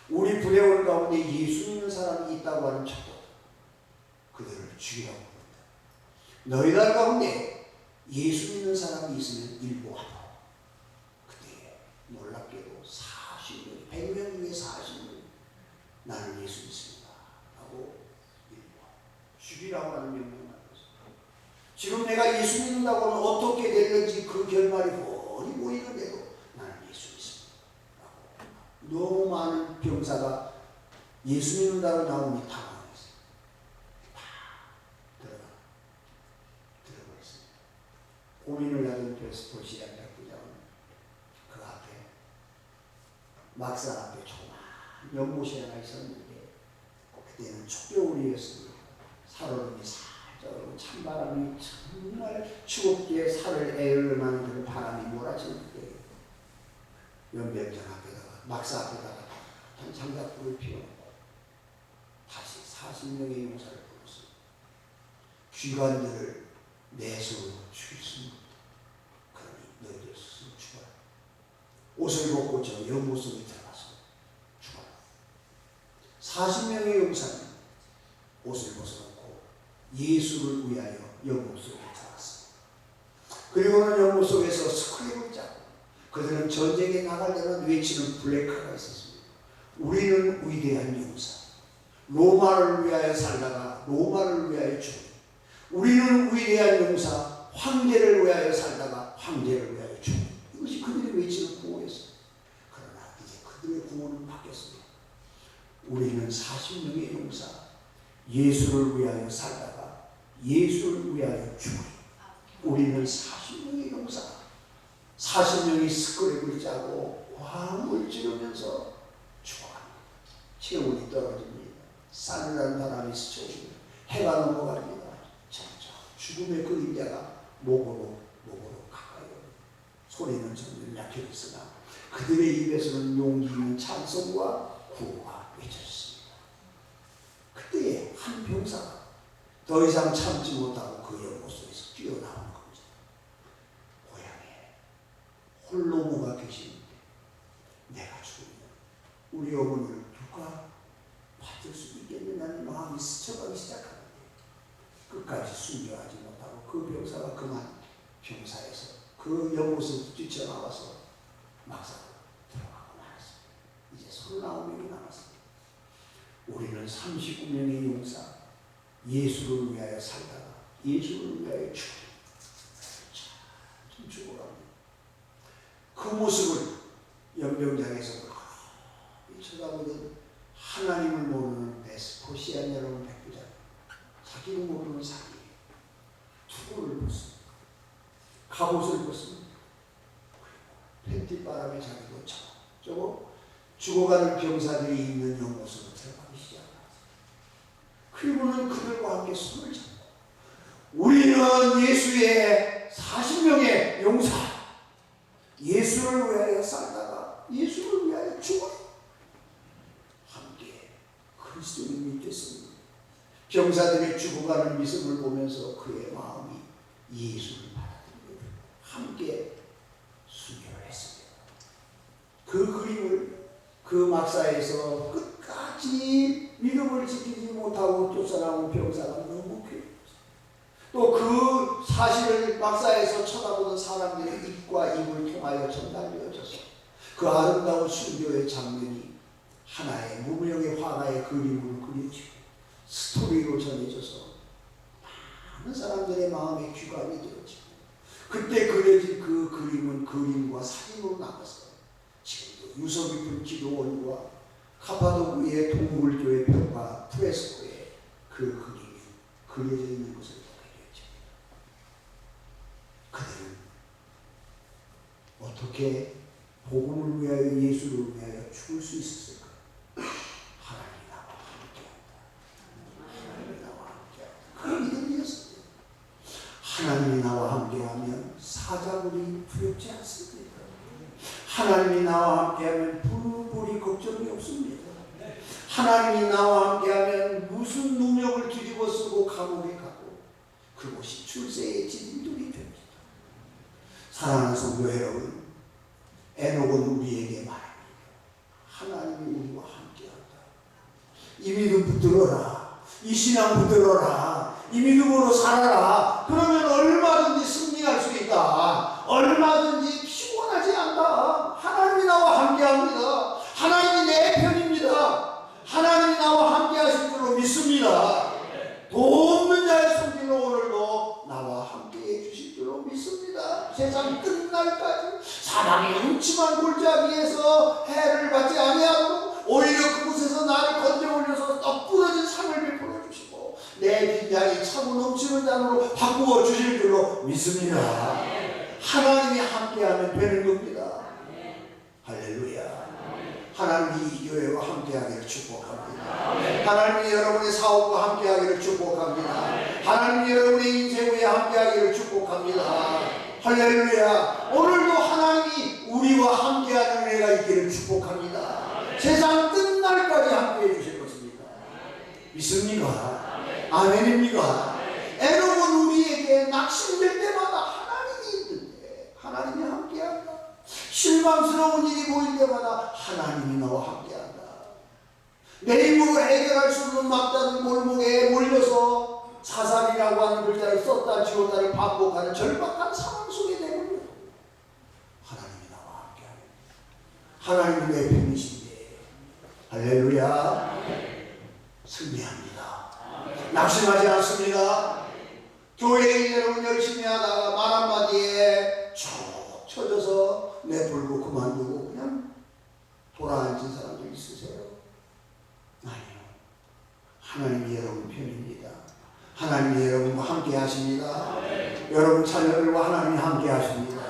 우리 부대원 가운데 예수 믿는 사람이 있다고 하는 첩보, 그들을 죽이라고 합니다. 너희들 가운데 예수 믿는 사람이 있으면 일보하라. 그때 놀랍게도 40명, 100명 중에 40명 나는 예수 믿습니다 라고 죽이라고 하는 명령을 받았습니다. 지금 내가 예수 믿는다고 하면 어떻게 될는지 그 결말이 뻔히 보이는데도 나는 예수 믿습니다 라고. 너무 많은 병사가 예수 믿는다고 나오니 당황했어요. 다 들어버렸습니다. 고민을 하던 베스포시안 백부장은 그 앞에, 막상 앞에 조그만 연못이 하나 있었는데, 그때는 초겨울이었습니다. 살얼음이 살짝, 찬바람이 정말 추겁게 살을 애를 만드는 바람이 몰아치는 그때, 연병장 앞에다가, 막사 앞에다가 한 장작불을 피워놓고 다시 40명의 용사를 불렀습니다. 귀관들을 내 손으로 죽일 수는 없다. 그러니 너희들 스스로 죽어라. 옷을 벗고 저 연못 속에 들어가서 죽어라. 40명의 용사는 옷을 벗어놓고 예수를 위하여 연못 속에 들어갔습니다. 그리고는 연못 속에서 스크랩을 짜고 그들은 전쟁에 나가려면 외치는 블랙카가 있었습니다. 우리는 위대한 용사, 로마를 위하여 살다가 로마를 위하여 죽으리. 우리는 위대한 용사, 황제를 위하여 살다가 황제를 위하여 죽으리. 이것이 그들이 외치는 구호였습니다. 그러나 이제 그들의 구호는 바뀌었습니다. 우리는 40명의 용사, 예수를 위하여 살다가 예수를 위하여 죽으리. 우리는 40명의 용사, 40명이 스크랩을 짜고 화음을 지르면서 죽어갑니다. 체온이 떨어집니다. 싸늘한 바람이 스쳐옵니다. 해가 넘어갑니다. 점점 죽음의 그림자가 목으로 가까이 옵니다. 소리는 점점 약해졌으나 그들의 입에서는 용기 있는 찬송과 구호가 외쳐졌습니다. 그때에 한 병사가 더 이상 참지 못하고 그 연못 속에서 뛰어나오는 겁니다. 고향에 홀로모가 계시는데 내가 죽으면 우리 어머니를 누가 받을 수 있겠느냐는 마음이 스쳐가기 시작하는데 끝까지 순교하지 못하고 그 병사가 그만 병사에서 그 연못에서 뛰쳐나와서 막사로 들어가고 말았습니다. 이제 39명이 남았습니다. 우리는 39명의 용사, 예수를 위하여 살다가 예수를 위하여 죽어갑니다. 그 모습을 연병장에서 쳐다보던 하나님을 모르는 베스포시안 여러분 백부장, 자기를 모르는 사기, 투구를 벗습니다. 갑옷을 벗습니다. 팬티바람에 자기도 저거 죽어가는 병사들이 있는 연못으로 들어가기 시작합니다. 그리고는 그들과 함께 손을 잡고 우리는 예수의 40명의 용사, 예수를 위하여 살다가 예수를 위하여 죽어 함께 그리스도인이 됐습니다. 병사들이 죽어가는 모습을 보면서 그의 마음이 예수를 받아들이고 함께 순교를 했습니다. 그 그림을 그 막사에서 끝까지 믿음을 지키지 못하고 쫓아나온 병사가 너무 괴롭습니다. 또 그 사실을 막사에서 쳐다보는 사람들의 입과 입을 통하여 전달되어져서 그 아름다운 순교의 장면이 하나의 무명의 화가의 그림으로 그려지고 스토리로 전해져서 많은 사람들의 마음에 귀감이 되어지고 그때 그려진 그 그림은 그림과 사진으로 남았어요. 지금도 유서 깊은 기도원과 카파도구의 동물교회 벽과 프레스코에 그 그림이 그려져 있는 것을 보게 되었습니다. 그들은 어떻게 복음을 위하여 예수를 위하여 죽을 수 있었을까? 하나님이 나와 함께한다. 하나님이 나와 함께한다. 그 믿음이었습니다. 하나님이 나와 함께하면 사자굴이 두렵지 않습니다. 하나님이 나와 함께하면 불이 걱정이 없습니다. 하나님이 나와 함께하면 무슨 능력을 뒤집어 쓰고 감옥에 가고 그곳이 출세의 지름길이 됩니다. 사랑하는 성도 여러분, 에녹은 우리에게 말합니다. 하나님이 우리와 함께한다. 이 믿음 붙들어라. 이 신앙 붙들어라. 이 믿음으로 살아라. 그러면 얼마든지 승리할 수 있다. 얼마든지 피곤하지 않다. 하나님이 나와 함께합니다. 하나님이 내 편입니다. 하나님이 나와 함께하실 줄로 믿습니다. 돕는 자의 손길로 오늘도 나와 함께해 주실 줄로 믿습니다. 세상 끝날까지 사랑의 음침한 골짜기에서 해를 받지 아니하고 오히려 그곳에서 나를 건져 올려서 떡 부러진 상을 베풀어 주시고 내 빈장이 차고 넘치는 잔으로 바꾸어 주실 줄로 믿습니다. 하나님이 함께하면 되는 겁니다. 할렐루야. 하나님이 이 교회와 함께하기를 축복합니다. 하나님이 여러분의 사업과 함께하기를 축복합니다. 하나님이 여러분의 인생에 함께하기를 축복합니다. 할렐루야. 오늘도 하나님이 우리와 함께하는 은혜가 있기를 축복합니다. 세상 끝날까지 함께해 주실 것입니다. 믿습니까? 아멘입니까? 에녹은 우리에게 낙심될 때마다 하나님이 있는데 하나님이 함께한다. 실망스러운 일이 보일 때마다 하나님이 나와 함께한다. 내 힘으로 해결할 수 없는 막다른 골목에 몰려서 자살이라고 하는 글자를 썼다 지웠다를 반복하는 절박한 상황 속에 내몰려 하나님이 나와 함께하는 하나님이 내 편이신데 할렐루야. 승리합니다. 낙심하지 않습니다. 교회에 여러분 열심히 하다가 말 한마디에 쭉 쳐져서 내버리고 그만두고 그냥 돌아앉은 사람들 있으세요? 아니요. 하나님이 여러분 편입니다. 하나님이 여러분과 함께 하십니다. 여러분 자녀들과 하나님이 함께 하십니다.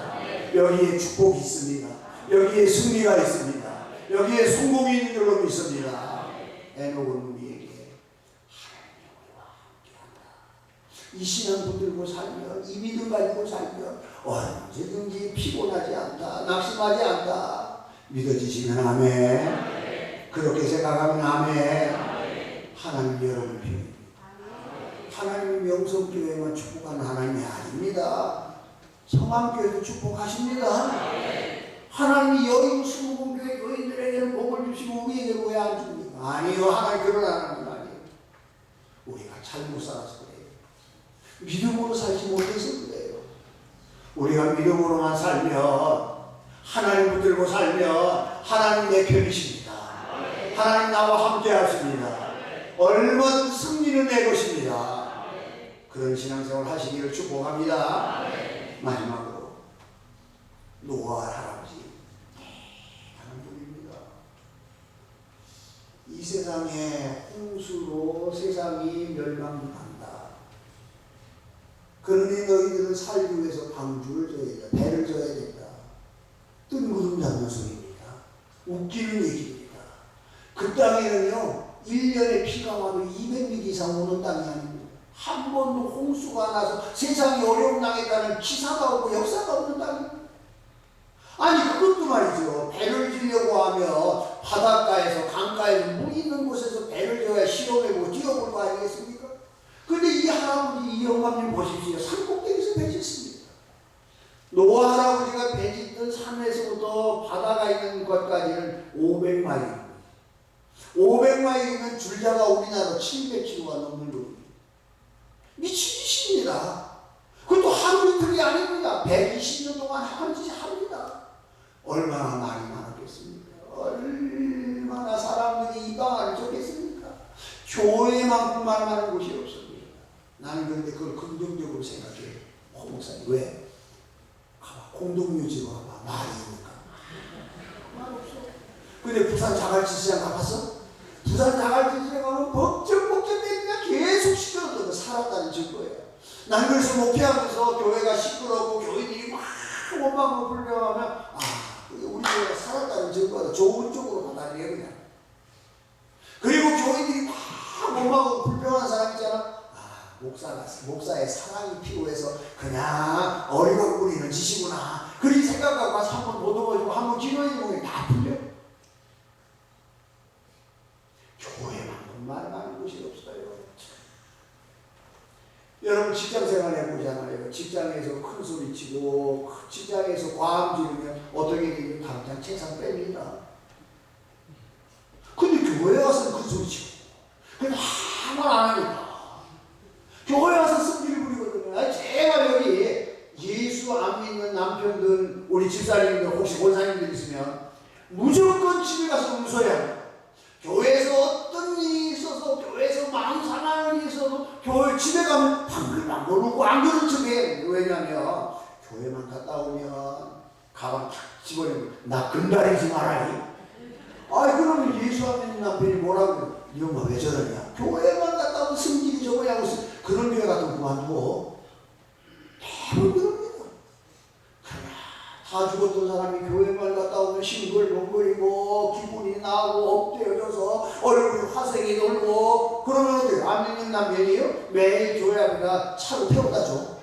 여기에 축복이 있습니다. 여기에 승리가 있습니다. 여기에 성공이 있는 줄로 믿습니다. 에녹은 우리에게 하나님이 우리와 함께한다. 이 신앙 붙들고 살면, 이 믿음 가지고 살면 언제든지 피곤하지 않다. 낙심하지 않다. 믿어지시면 아멘. 그렇게 생각하면 아멘. 하나님 여러분 편입니다. 하나님이 명성교회만 축복하는 하나님이 아닙니다. 성암교회도 축복하십니다. 하나님이 여인 수목원교회 교인들에게는 복을 주시고 우리에게는 왜 안 줍니까? 아니요. 하나님 그런 하나님 아니에요. 우리가 잘못 살아서 그래요. 믿음으로 살지 못해서 그래요. 우리가 믿음으로만 살면, 하나님 붙들고 살면 하나님 내 편이십니다. 하나님 나와 함께 하십니다. 얼마든 승리는 내 것입니다. 그런 신앙생활 하시기를 축복합니다. 마지막으로 노아 할아버지 대단한 분입니다. 이 세상에 홍수로 세상이 멸망한다. 그러니 너희들은 살기 위해서 방주를 져야 된다. 배를 져야 된다. 뜬구름 잡는 소리입니다. 웃기는 얘기입니다. 그 땅에는요 1년에 비가 와도 200mm 이상 오는 땅이 아닙니다. 한 번도 홍수가 나서 세상이 어려움 당했다는 기사가 없고 역사가 없는 땅입니다. 아니 그것도 말이죠. 배를 지려고 하면 바닷가에서 강가에서 물 있는 곳에서 배를 져야 실험해보고 뛰어볼 거 아니겠습니까? 근데 이 할아버지 이 영감님 보십시오. 산꼭대기에서 배 짓습니다. 노아 할아버지가 배 짓던 산에서부터 바다가 있는 것까지는 500마일입니다. 500마일이면 줄자가 우리나라 700km가 넘는 거예요. 미친 짓입니다. 그것도 하루 이틀이 아닙니다. 120년 동안 한 짓이 합니다. 얼마나 말이 많았겠습니까? 얼마나 사람들이 이 방안을 쫓겠습니까? 교회만큼 말 많은 곳이 없습니다. 나는 그런데 그걸 긍정적으로 생각해요. 목사님 왜? 공동묘지로 가봐. 말이 있는가? 말 없어. 근데 부산 자갈치시장 가봤어? 부산 자갈치시장 가면 복잡복잡해니까 계속 시끄럽거든. 살았다는 증거예요. 난 그래서 목회하면서 교회가 시끄럽고 교인들이 막 원망을 불평하면 우리 교회가 살았다는 증거다. 좋은 쪽으로 받아들여 그냥. 그리고 교인들이 막 원망하고 불평하는 사람 있잖아. 목사의 사랑이 필요해서 그냥 어리고 부리는 짓이구나. 그렇게 생각하고 가서 한번 보듬어주고 한번 기도해주면 다 풀려. 교회만큼 말 많은 곳이 없어요. 여러분 직장생활 해보잖아요. 직장에서 큰 소리 치고 직장에서 과음 지르면 어떻게 되면 당장 책상 뺍니다. 근데 교회 와서는 큰 소리 치고 그냥 아무 말 안 하니까 교회 와서 승질을 부리거든요. 제발 여기 예수 안 믿는 남편들 우리 집사님들 혹시 권사님들 있으면 무조건 집에 가서 웃어야 합니다. 교회에서 어떤 일이 있어서 교회에서 마음 상하는 일이 있어도 교회 집에 가면 방글방글 웃고 안 그런 척해. 왜냐면 교회만 갔다 오면 가방 탁 집어내고 나 근다리지 말아니. 그러면 예수 안 믿는 남편이 뭐라고 이 엄마 왜 저러냐. 교회만 갔다 오면 승질이 저거야. 그런 교회 같은 거 그만두고 대부분 그럽니다. 다 죽었던 사람이 교회만 갔다 오면 싱글벙글이고 기분이 나고 엎드려져서 얼굴이 화색이 돌고 그러면 어때요? 안 믿는 남편이요? 매일 교회 앞에다 차로 태워다 줘.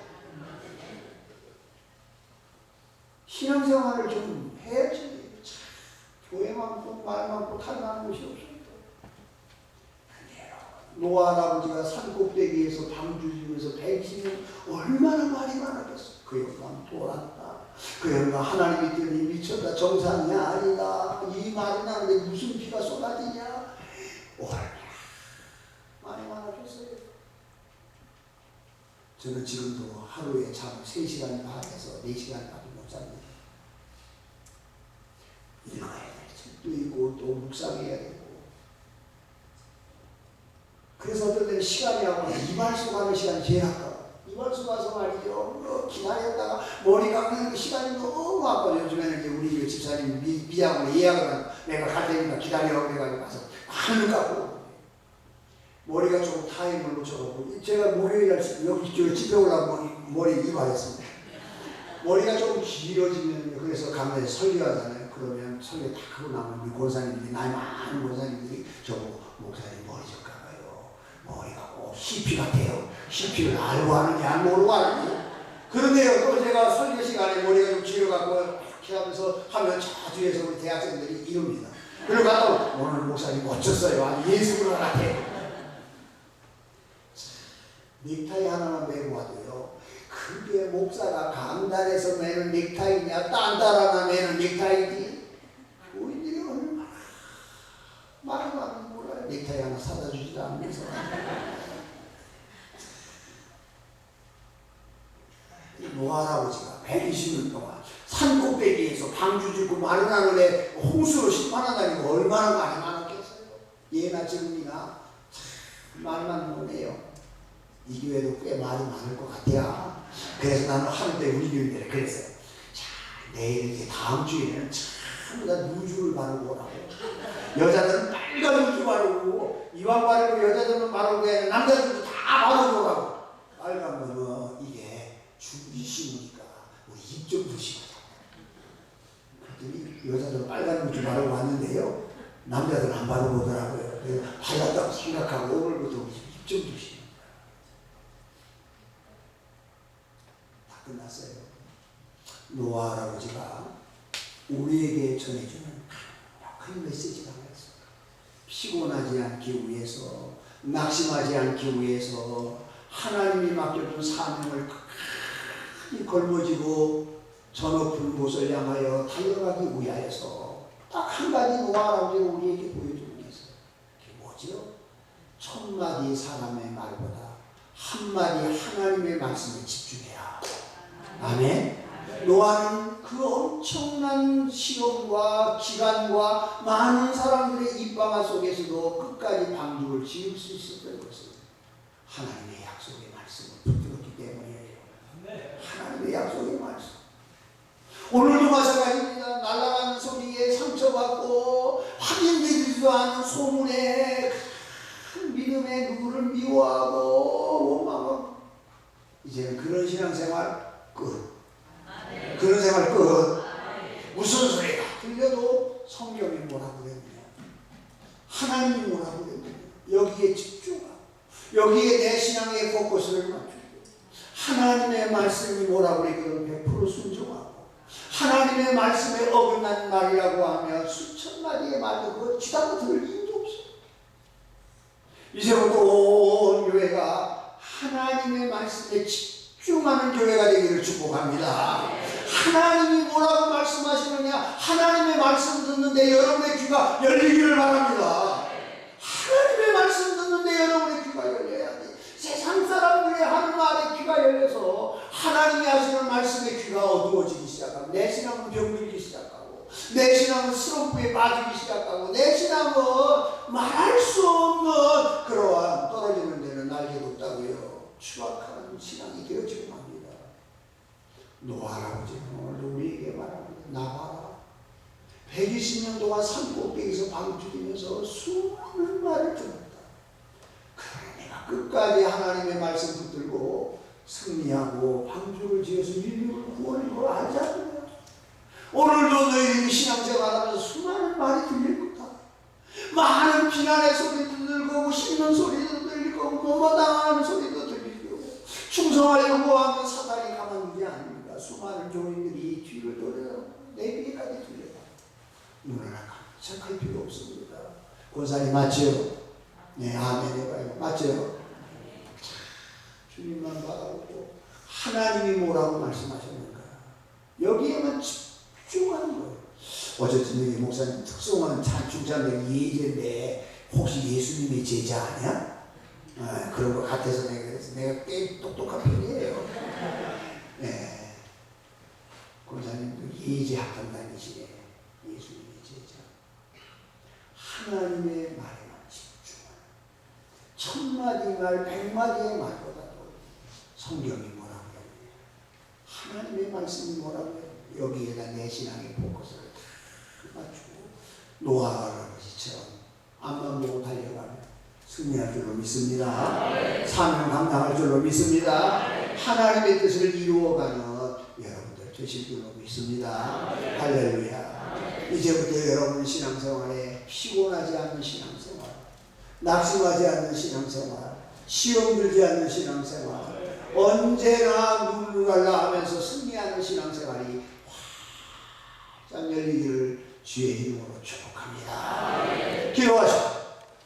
신앙생활을 좀 해야지. 교회 많고 말 많고 탈만한 곳이 없습니다. 노아 할아버지가 산꼭대기에서 방주지면서 120년 얼마나 말이 많았겠어. 그 영감 돌았다. 그 영감 하나님이 뜨니 미쳤다. 정상이 아니다. 이 말이 나는데 무슨 비가 쏟아지냐. 얼마나 많이 많았겠어요. 저는 지금도 하루에 잠을 3시간 반에서 4시간밖에 못 잡니다. 읽어야 될 책도 있고 또 묵상해야 되고. 그래서 어떨 때는 시간이 하고 이발소 가는 시간이 제일 아까워. 이발소 가서 말이죠. 기다렸다가 머리 감는 그 시간이 너무 아까워. 요즘에는 이제 우리 집사님 미장으로 예약을 하고 내가 갈 테니까 기다려. 그래가지고 가서 하늘 깎고 머리가 조금 타임을 놓쳐가지고 제가 목요일날 여기 집에 올라가고 머리 이발했습니다. 머리가 조금 길어지면 그래서 가면 설교하잖아요. 그러면 설교 다 하고 나면 우리 권사님들이 나이 많은 권사님들이 저보고 목사님 머리 좀 머리가 꼭 CP 같아요. CP를 알고 하는지 안 모르고 하는지. 그런데요, 또 제가 설교 시간에 머리가 좀 길어갖고 이렇게 하면서 하면 저 뒤에서 우리 대학생들이 이럽니다. 그리고 갔다 오늘 목사님 멋졌어요. 아니 예수를 같아요. 넥타이 하나만 매고 와도요. 그게 목사가 강단에서 매는 넥타이냐 딴달 하나 매는 넥타이지. 교인들이 얼마나 말을 많이 몰라요. 넥타이 하나 사다 주지도 않으면서. 노아 할아버지가 120년 동안 산꼭대기에서 방주 짓고 마른 하늘에 홍수로 심판하다니 얼마나 많이 많았겠어요. 예나 지금이나 말만 못해요. 이 교회도 꽤 말이 많을 것 같아요. 그래서 나는 하는데 우리 교인들이 그랬어요. 자, 내일 이제 다음 주에는 전부 다 누주를 바르고 오라고. 여자들은 빨간 누주 바르고 이왕 바르고 여자들은 바르고 해. 남자들도 다 바르고 오라고. 빨간 거는 이게 죽기 쉬우니까 우리 입 좀 조심하자. 그랬더니 여자들은 빨간 누주 바르고 왔는데요. 남자들은 안 바르고 오더라고요. 그래서 발랐다고 생각하고 오늘부터 우리 입 좀 조심. 끝났어요. 노아 할아버지가 우리에게 전해주는 큰 메시지가 있습니다. 피곤하지 않기 위해서, 낙심하지 않기 위해서 하나님이 맡겨준 사명을 끝까지 걸머지고 저 높은 곳을 향하여 달려가기 위하여서 딱 한 가지 노아 할아버지가 우리에게 보여주는 게 있어요. 그게 뭐죠? 1000마디 사람의 말보다 한마디 하나님의 말씀에 집중해라. 아멘. 노아는 그 엄청난 시험과 기간과 많은 사람들의 입방아 속에서도 끝까지 방주를 지을 수 있었던 것은 하나님의 약속의 말씀을 붙들었기 때문이에요. 하나님의 약속의 말씀. 오늘도 마찬가지입니다. 날아가는 소리에 상처받고 확인되지도 않은 소문에 큰 믿음의 누구를 미워하고 원망하고 이제는 그런 신앙생활 끝. 그런 생활 끝. 무슨 소리가 들려도 성경이 뭐라고 그랬느냐, 하나님이 뭐라고 그랬느냐, 여기에 집중하고 여기에 내 신앙의 포커스를 맞추고 하나님의 말씀이 뭐라고 그랬거든 100% 순종하고 하나님의 말씀에 어긋난 말이라고 하면 수천 마디의 말도 그거 지다고 들을 이유도 없어. 이제부터 온 교회가 하나님의 말씀에 집중하는 교회가 되기를 축복합니다. 하나님이 뭐라고 말씀하시느냐, 하나님의 말씀 듣는데 여러분의 귀가 열리기를 바랍니다. 하나님의 말씀 듣는데 여러분의 귀가 열려야 돼. 세상 사람들이 하는 말에 귀가 열려서 하나님이 하시는 말씀에 귀가 어두워지기 시작하고 내 신앙은 병들기 시작하고 내 신앙은 슬럼프에 빠지기 시작하고 내 신앙은 말할 수 없는 그러한 떨어지는 데는 날개가 없다고요. 추악한 신앙이 되어지고 합니다. 노아 할아버지는 오늘 우리에게 말합니다. 나봐라. 120년 동안 산꼭대기에서 방죽이면서 수많은 말을 들었다. 그러나 내가 끝까지 하나님의 말씀 붙들고 승리하고 방주를 지어서 인류를 구원을 걸 하지 않느냐. 오늘도 너희들이 신앙생활하면서 수많은 말이 들릴 거다. 많은 비난의 소리도 들고 힘든 소리도 들릴 거고 모마당하는 소리도 들릴 거고 충성하려고 하면 사단이 가만두지 않습니다. 수많은 교인들이 뒤를 돌려 내 귀에까지 들려다. 눈을 깜짝할 필요 없습니다. 권사님 맞죠? 네, 아멘 해봐요. 맞죠? 주님만 바라보고 하나님이 뭐라고 말씀하셨는가 여기에만 집중하는 거예요. 어쨌든 여기 목사님 특성은 중찬된 예제인데 혹시 예수님의 제자 아니야? 그런 것 같아서 내가 꽤 똑똑한 편이에요. 네. 권사님도 예제 학당 다니시네. 예수님의 제자. 하나님의 말에만 집중하는 1000마디 말 100마디의 말보다도 성경이 뭐라고 해요? 하나님의 말씀이 뭐라고 해요? 여기에다 내 신앙의 포커스를 다 맞추고 노아 할아버지처럼 앞만 보고 달려가면 승리할 줄로 믿습니다. 사명 감당할 줄로 믿습니다. 하나님의 뜻을 이루어가는 여러분들 되실 줄로 믿습니다. 할렐루야. 이제부터 여러분 신앙생활에 피곤하지 않는 신앙생활, 낙심하지 않는 신앙생활, 시험 들지 않는 신앙생활, 언제나 눈물갈라 하면서 승리하는 신앙생활이 활짝 열리기를 주의 이름으로 축복합니다. 기도하시고